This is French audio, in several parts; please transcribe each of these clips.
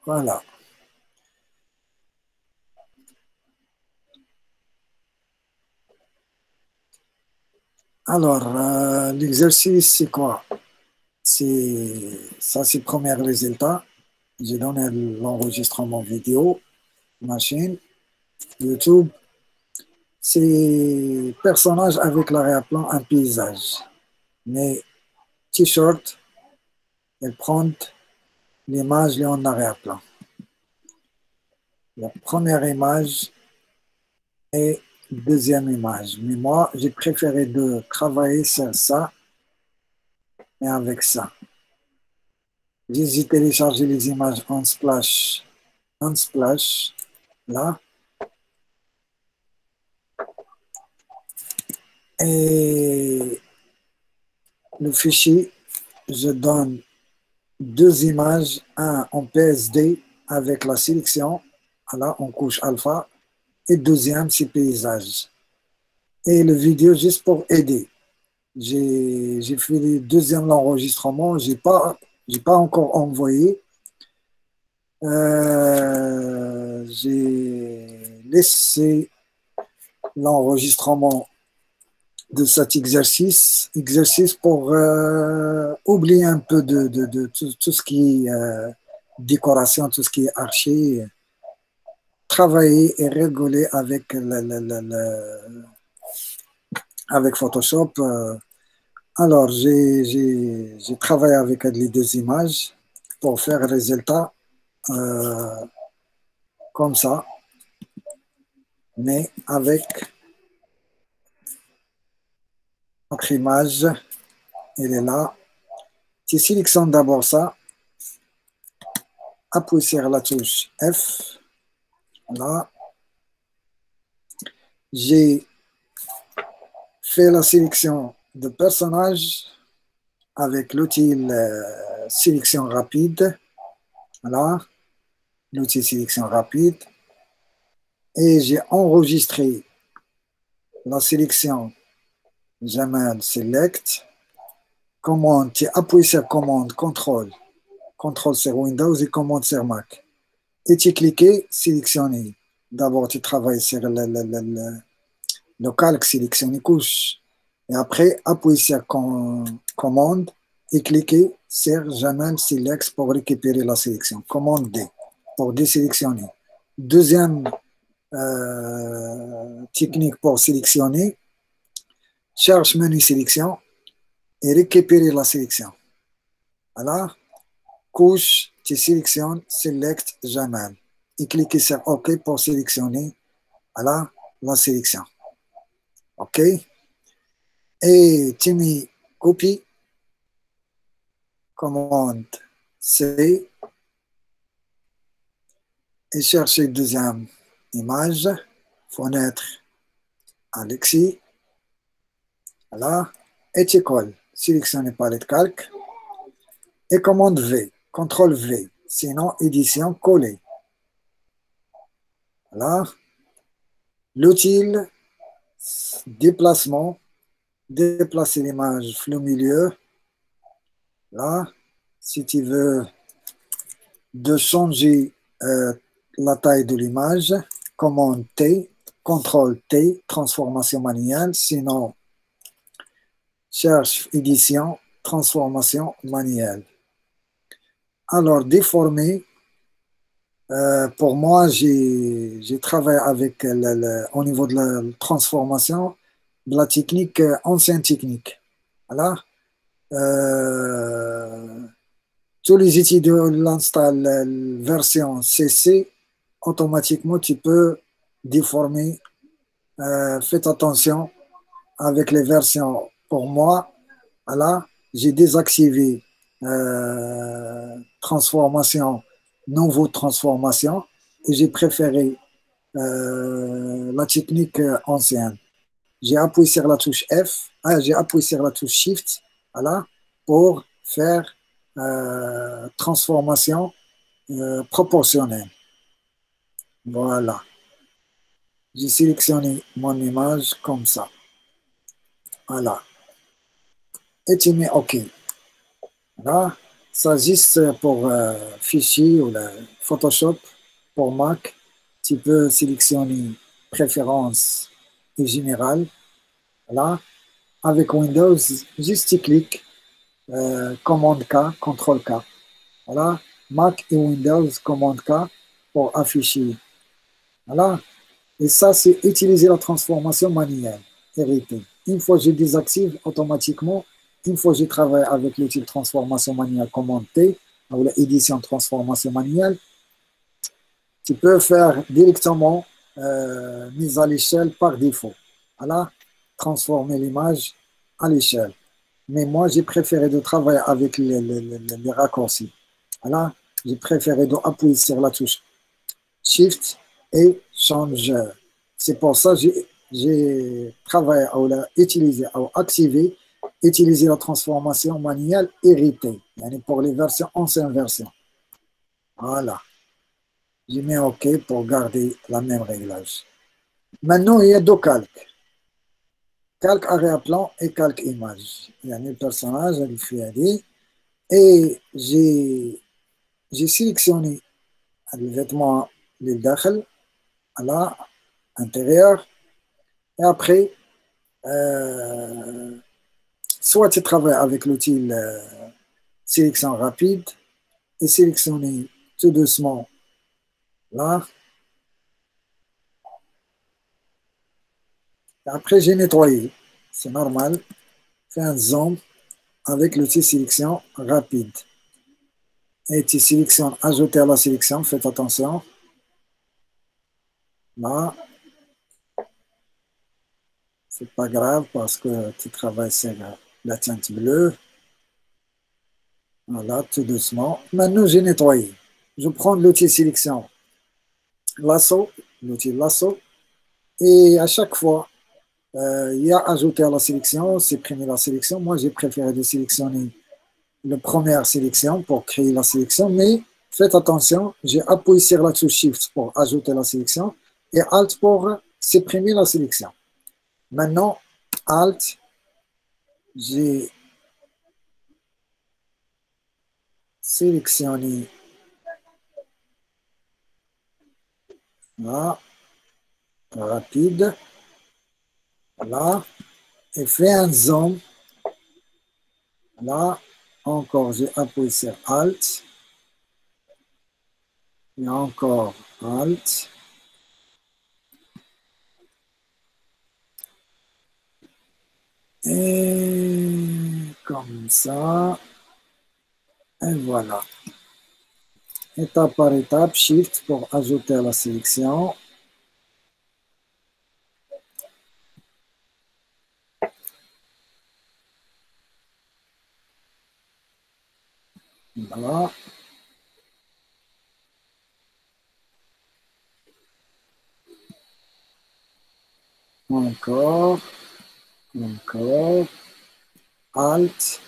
Voilà. Alors, l'exercice, c'est quoi? C'est le premier résultat. J'ai donné l'enregistrement vidéo, machine, YouTube. C'est personnage avec l'arrière-plan, un paysage. Mais t-shirt, elle prend l'image en arrière-plan. La première image et deuxième image. Mais moi, j'ai préféré de travailler sur ça et avec ça. J'ai téléchargé les images en splash, là. Et le fichier, je donne deux images, un en PSD avec la sélection, là, en couche alpha, et deuxième, c'est paysage. Et le vidéo, juste pour aider. J'ai fait le deuxième enregistrement, j'ai pas encore envoyé. J'ai laissé l'enregistrement de cet exercice pour oublier un peu de tout ce qui est décoration, tout ce qui est archi, travailler et rigoler avec, avec Photoshop. Alors, j'ai travaillé avec les deux images pour faire un résultat comme ça, mais avec notre image, elle est là. Tu sélectionnes d'abord ça, appuie sur la touche F. Là, j'ai fait la sélection de personnages avec l'outil sélection rapide. Voilà, l'outil sélection rapide. Et j'ai enregistré la sélection Jamal Select. Commande, tu appuies sur commande, contrôle sur Windows et commande sur Mac. Et tu cliques, sélectionner. D'abord, tu travailles sur le calque, sélectionner couche. Et après, appuyer sur commande et cliquer sur Jamal Select pour récupérer la sélection. Commande D pour désélectionner. Deuxième technique pour sélectionner, cherche menu sélection et récupérer la sélection. Voilà, couche, tu sélectionnes, select Jamal et cliquez sur OK pour sélectionner voilà, la sélection. OK. Et tu mets copie, commande C et chercher deuxième image, fenêtre Alexis. Voilà, et tu colles. Sélectionnez palette calque et commande V, contrôle V, sinon édition coller. Voilà, l'outil déplacement, déplacer l'image au milieu. Là, si tu veux de changer la taille de l'image, commande T, contrôle T, transformation manuelle, sinon cherche édition, transformation manuelle. Alors, déformer, pour moi, j'ai travaillé avec au niveau de la transformation de la technique, ancienne technique. Voilà. Tous les outils de l'install version CC, automatiquement, tu peux déformer. Faites attention avec les versions. Pour moi, voilà, j'ai désactivé transformation, nouveau transformation, et j'ai préféré la technique ancienne. J'ai appuyé sur la touche F, j'ai appuyé sur la touche Shift, voilà, pour faire transformation proportionnelle. Voilà. J'ai sélectionné mon image comme ça. Voilà. Et tu mets OK. Voilà. Ça existe pour fichier ou le Photoshop pour Mac. Tu peux sélectionner préférences et générales. Là, avec Windows, juste tu cliques, commande K, contrôle K. Voilà, Mac et Windows, commande K pour afficher. Voilà, et ça, c'est utiliser la transformation manuelle, héritée. Une fois que je désactive automatiquement, une fois que je travaille avec l'outil de transformation manuelle commande T, ou l'édition transformation manuelle, tu peux faire directement mise à l'échelle par défaut. Voilà, transformer l'image à l'échelle. Mais moi, j'ai préféré de travailler avec les raccourcis. Voilà, j'ai préféré d'appuyer sur la touche Shift et Changer. C'est pour ça que j'ai travaillé à utiliser, à activer, utiliser la transformation manuelle héritée, yani pour les versions anciennes versions. Voilà. J'ai mis OK pour garder la même réglage. Maintenant, il y a deux calques. Calque arrière-plan et calque image. Il y a le personnage, il fait et j'ai sélectionné le vêtement, le dakhel, à l'intérieur. Et après, soit tu travailles avec l'outil sélection rapide et sélectionner tout doucement là. Et après, j'ai nettoyé. C'est normal. Fais un zoom avec l'outil sélection rapide. Et tu sélectionnes, ajouter à la sélection, faites attention. Là, c'est pas grave parce que tu travailles sur la teinte bleue. Voilà, tout doucement. Maintenant, j'ai nettoyé. Je prends l'outil sélection lasso, l'outil lasso, et à chaque fois, il y a ajouter à la sélection, supprimer la sélection. Moi, j'ai préféré de sélectionner la première sélection pour créer la sélection, mais faites attention, j'ai appuyé sur la touche Shift pour ajouter la sélection et Alt pour supprimer la sélection. Maintenant, Alt, j'ai sélectionné là, rapide, là, et fait un zoom. Là, encore, j'ai appuyé sur Alt, et encore Alt, et comme ça, et voilà. Étape par étape, Shift pour ajouter à la sélection. Voilà. Encore, encore, Alt,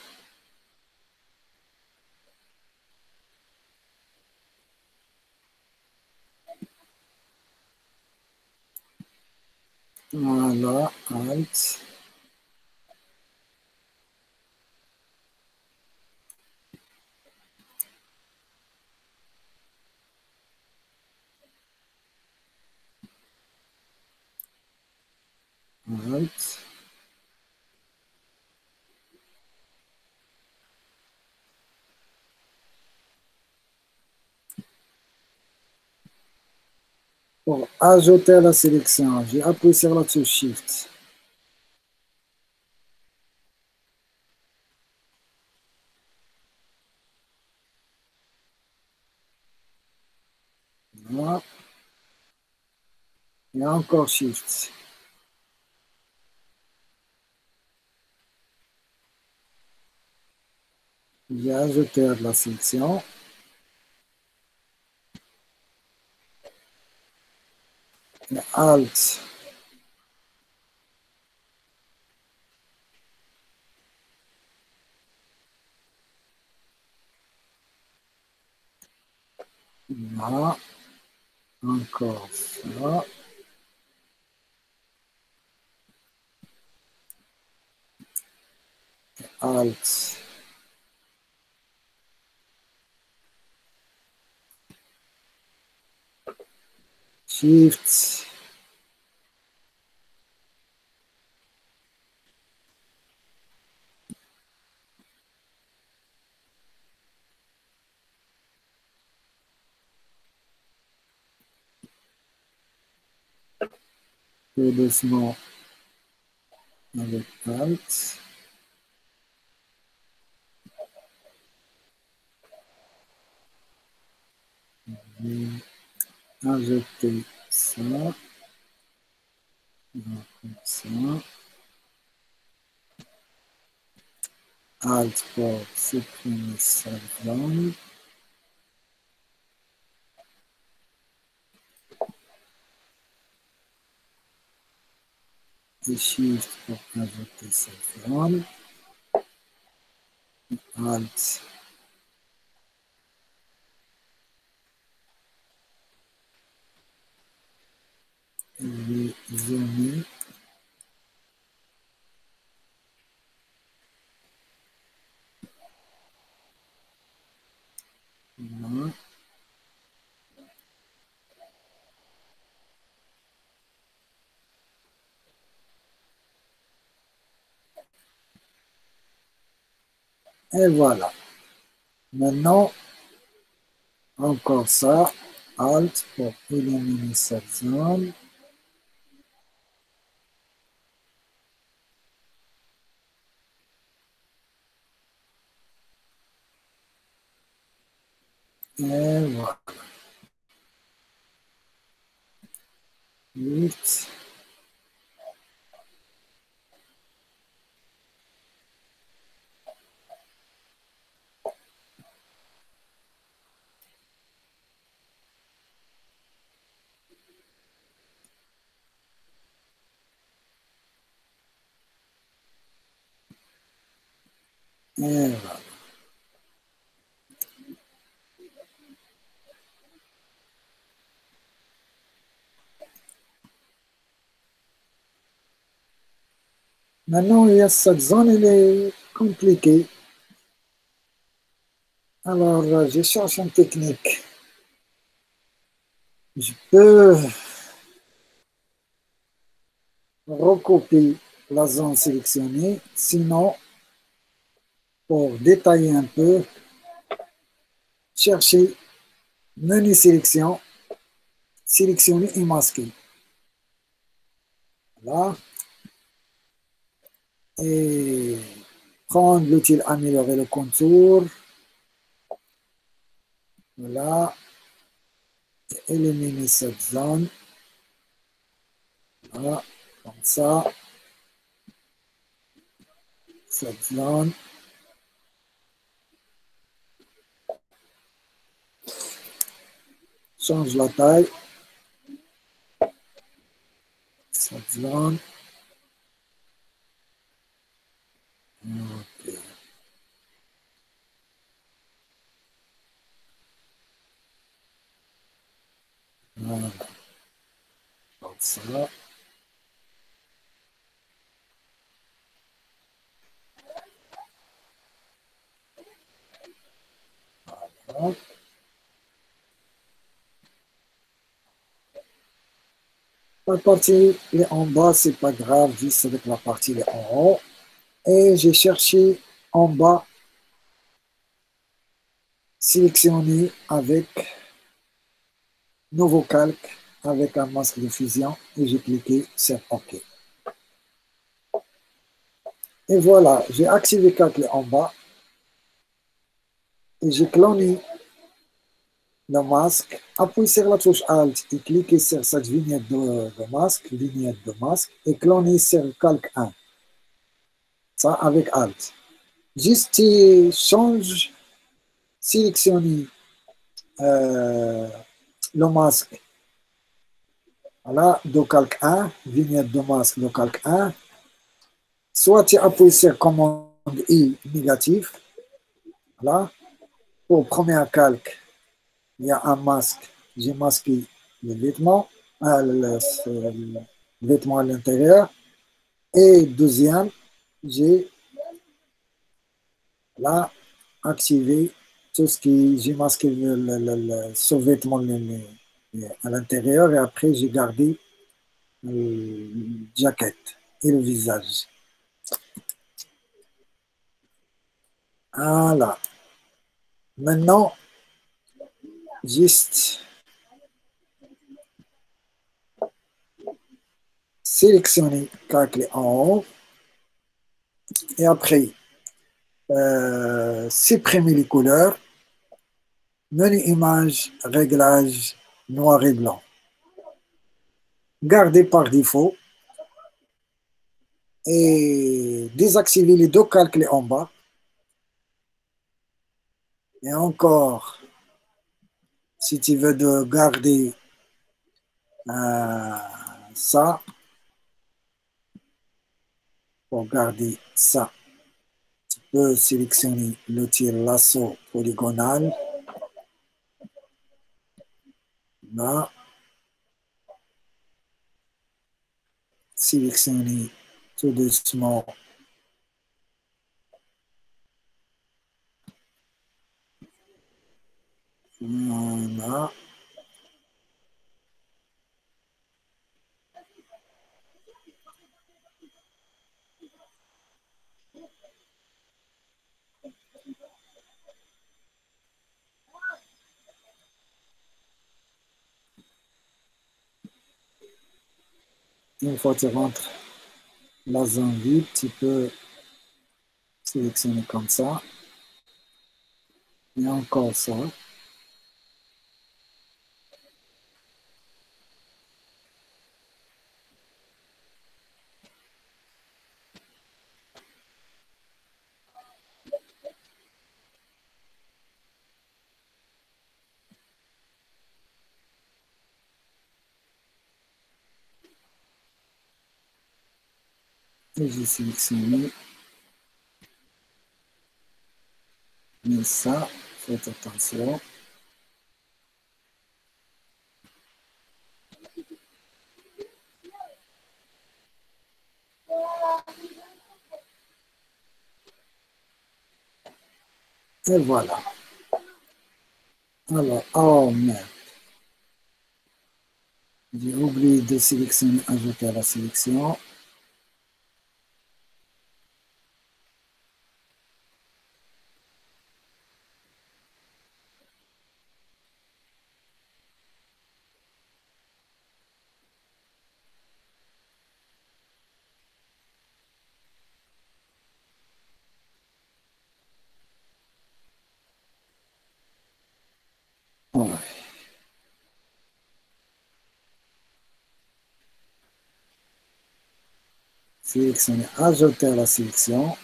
voilà, Alt, Alt. Pour ajouter à la sélection, j'ai appuyé sur la touche Shift. Voilà. Et encore Shift. J'ai ajouté à la sélection. Et Alt. Voilà. Encore ça. Alt. Shift. Tout doucement avec Alt. Ajouter ça. Comme ça. Alt pour supprimer cette zone. Et Shift pour ajouter cette zone. Alt. Je vais zoomer. Voilà. Et voilà. Maintenant, encore ça. Alt pour éliminer cette zone. Et voilà. 8. Et voilà. Maintenant, il y a cette zone, elle est compliquée. Alors, je cherche une technique. Je peux recopier la zone sélectionnée. Sinon, pour détailler un peu, chercher menu sélection, sélectionner et masquer. Voilà. Et prendre l'outil améliorer le contour. Voilà. Et éliminer cette zone. Voilà. Comme ça. Cette zone. Change la taille. Cette zone. Ok. Voilà. Comme ça. Voilà. La partie est en bas, c'est pas grave, juste avec la partie est en haut. Et j'ai cherché en bas, sélectionner avec nouveau calque, avec un masque de fusion, et j'ai cliqué sur OK. Et voilà, j'ai activé calque en bas, et j'ai cloné le masque, appuyé sur la touche Alt et cliquez sur cette vignette de masque, et cloner sur calque 1. Ça avec Alt. Juste change, sélectionner le masque. Voilà, de calque 1, vignette de masque de calque 1. Soit tu appuies sur commande I négatif. Voilà. Pour premier calque, il y a un masque. J'ai masqué le vêtement, le vêtement à l'intérieur. Et deuxième, j'ai là activé tout ce qui j'ai masqué ce vêtement et à l'intérieur et après j'ai gardé jaquette et le visage. Voilà. Maintenant, juste sélectionner la clé en haut et après supprimer les couleurs, menu image, réglage, noir et blanc. Garder par défaut et désactiver les deux calques en bas. Et encore, si tu veux de garder ça, pour garder ça, tu peux sélectionner l'outil lasso polygonal. Là, sélectionner tout doucement voilà. Une fois que tu rentres la zone vide, tu peux sélectionner comme ça. Et encore ça. Et j'ai sélectionné. Mais ça, faites attention. Et voilà. Alors, oh merde. J'ai oublié de sélectionner, ajouter à la sélection. Ouais. Sélectionner, ajouter à la sélection.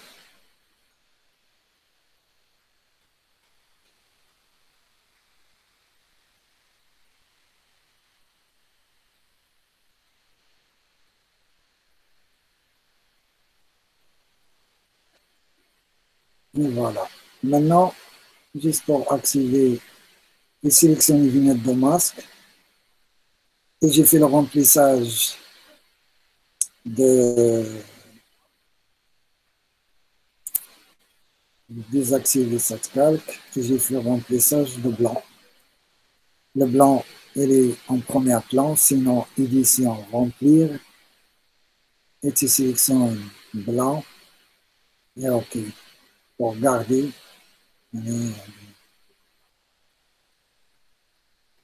Et voilà. Maintenant, juste pour activer et sélectionner vignette de masque. Et j'ai fait le remplissage de désactiver cette calque. Et j'ai fait le remplissage de blanc. Le blanc, il est en premier plan, sinon édition, remplir. Et tu sélectionnes blanc. Et OK. Pour garder.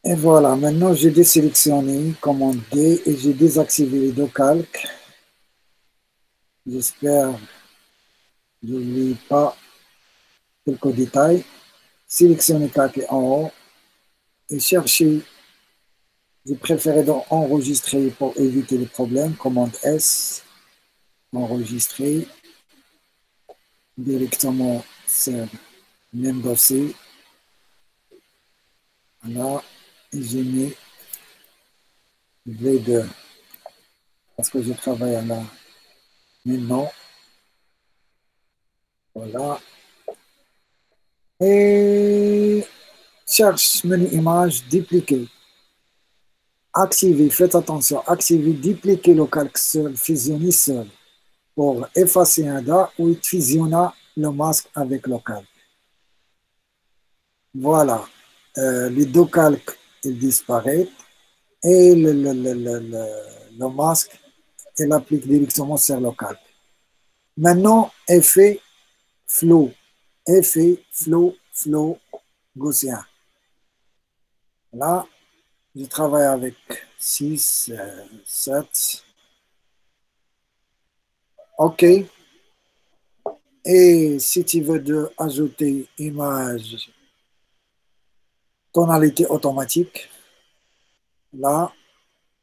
Et voilà, maintenant j'ai désélectionné, commande D, et j'ai désactivé les deux calques. J'espère que je n'oublie pas quelques détails. Sélectionnez calque en haut et chercher. J'ai préféré donc enregistrer pour éviter les problèmes. Commande S, enregistrer directement sur le même dossier. Voilà, et j'ai mis V2 parce que je travaille là maintenant. Voilà. Et cherche menu image, dupliquer. Activer, faites attention, activer, dupliquer le calque seul, fusionner seul pour effacer un dard ou fusionner le masque avec le calque. Voilà, les deux calques ils disparaissent. et le masque et l'applique directement sur le calque. Maintenant, flow, effet flow gaussien. Là, je travaille avec 6, 7. OK. Et si tu veux ajouter image, tonalité automatique, là,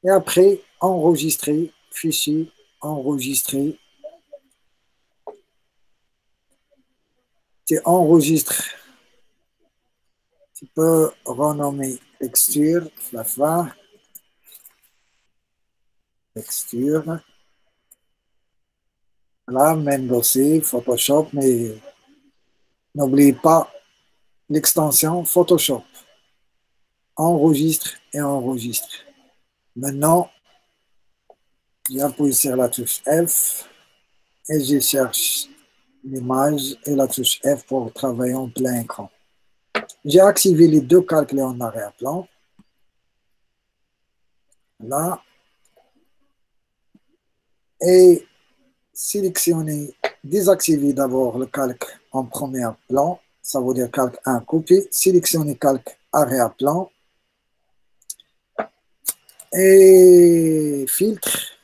et après, enregistrer, fichier, enregistrer. Tu enregistres, tu peux renommer texture, la fin, texture. Là, même dossier, Photoshop, mais n'oublie pas l'extension Photoshop. Enregistre et enregistre. Maintenant, j'appuie sur la touche F et je cherche l'image et la touche F pour travailler en plein écran. J'ai activé les deux calculs en arrière-plan. Là. Et sélectionner, désactiver d'abord le calque en premier plan. Ça veut dire calque 1 copier. Sélectionner calque arrière-plan. Et filtre,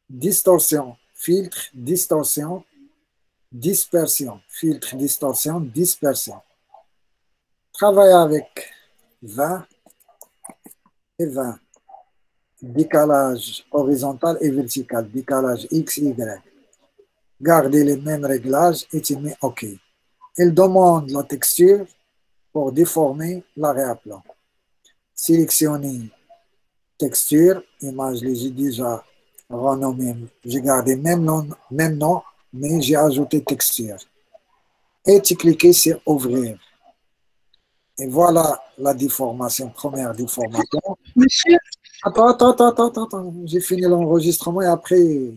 distorsion, filtre, distorsion, dispersion, filtre, distorsion, dispersion. Travailler avec 20 et 20. Décalage horizontal et vertical, décalage X, Y. Gardez les mêmes réglages et tu mets OK. Il demande la texture pour déformer l'arrière-plan. Sélectionnez texture, image, j'ai déjà renommé, j'ai gardé même nom, mais j'ai ajouté texture. Et tu cliques sur ouvrir. Et voilà la déformation, première déformation. Monsieur, Attends, j'ai fini l'enregistrement et après.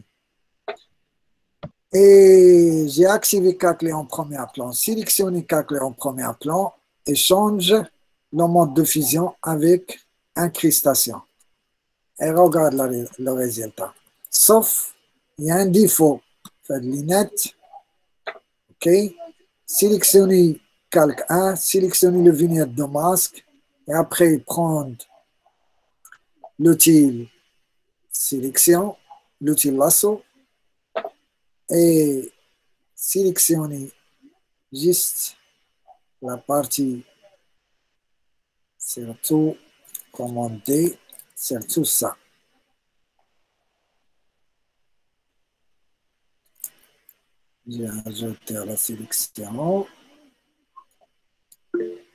Et j'ai activé calque en premier plan, sélectionné calque en premier plan et change le mode de fusion avec incrustation. Et regarde le résultat. Sauf, il y a un défaut. Faire de lunettes. OK. Sélectionner calque 1, sélectionner le vignette de masque et après prendre l'outil sélection, l'outil lasso et sélectionner juste la partie surtout commander sur tout ça. J'ai ajouté à la sélection.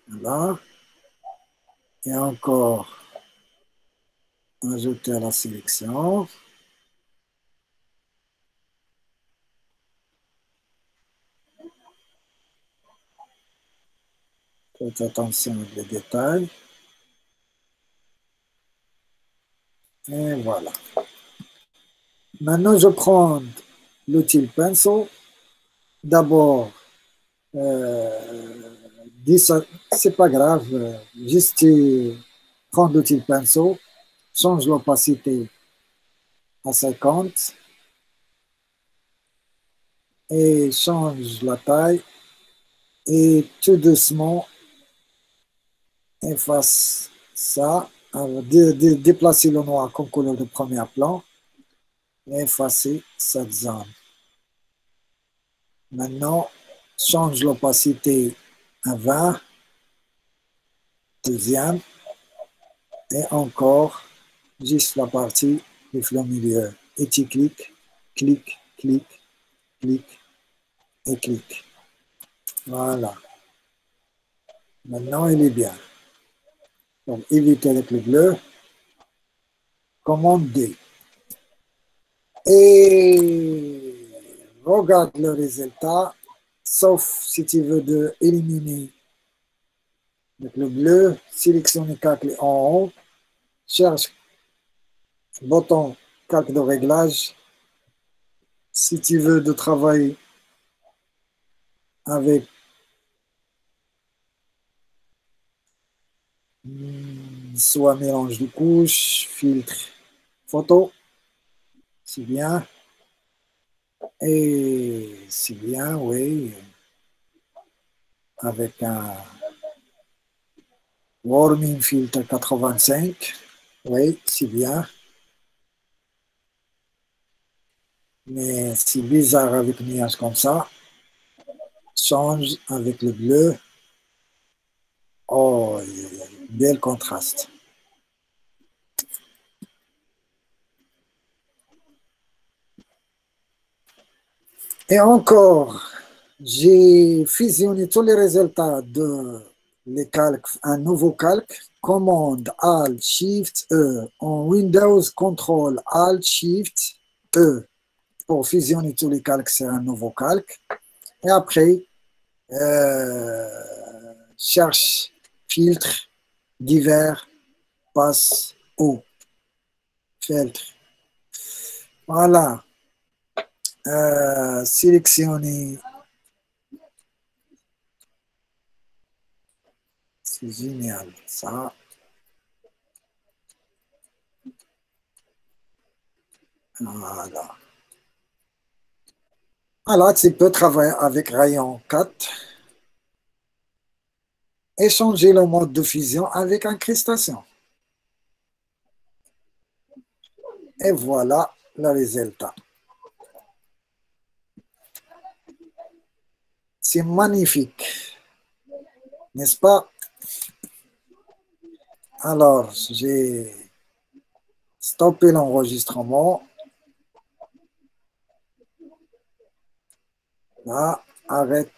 Là. Et encore ajouter à la sélection. Faites attention aux détails. Et voilà. Maintenant, je prends l'outil pinceau. D'abord, c'est pas grave, juste prendre l'outil pinceau, change l'opacité à 50 et change la taille et tout doucement efface ça, déplacer le noir comme couleur de premier plan et effacer cette zone. Maintenant, change l'opacité à 20, deuxième, et encore juste la partie du flot milieu. Et tu cliques, clique, clique, clique et clique. Voilà. Maintenant, il est bien. Donc, éviter avec le bleu. Commande D. Et regarde le résultat, sauf si tu veux éliminer avec le bleu, sélectionne calque en haut, cherche bouton calque de réglage. Si tu veux de travailler avec soit mélange de couches, filtre, photo, c'est bien. Et c'est bien, oui, avec un warming filter 85, oui, c'est bien. Mais c'est bizarre avec un nuage comme ça. Change avec le bleu. Oh, bel contraste. Et encore, j'ai fusionné tous les résultats de les calques, un nouveau calque, commande Alt Shift E en Windows, Control Alt Shift E pour fusionner tous les calques, c'est un nouveau calque. Et après, cherche, filtre, divers, passe au filtre. Voilà, sélectionner, c'est génial, ça. Voilà. Alors, tu peux travailler avec rayon 4 et changer le mode de fusion avec incrustation. Et voilà le résultat. C'est magnifique, n'est-ce pas? Alors, j'ai stoppé l'enregistrement. Là, arrête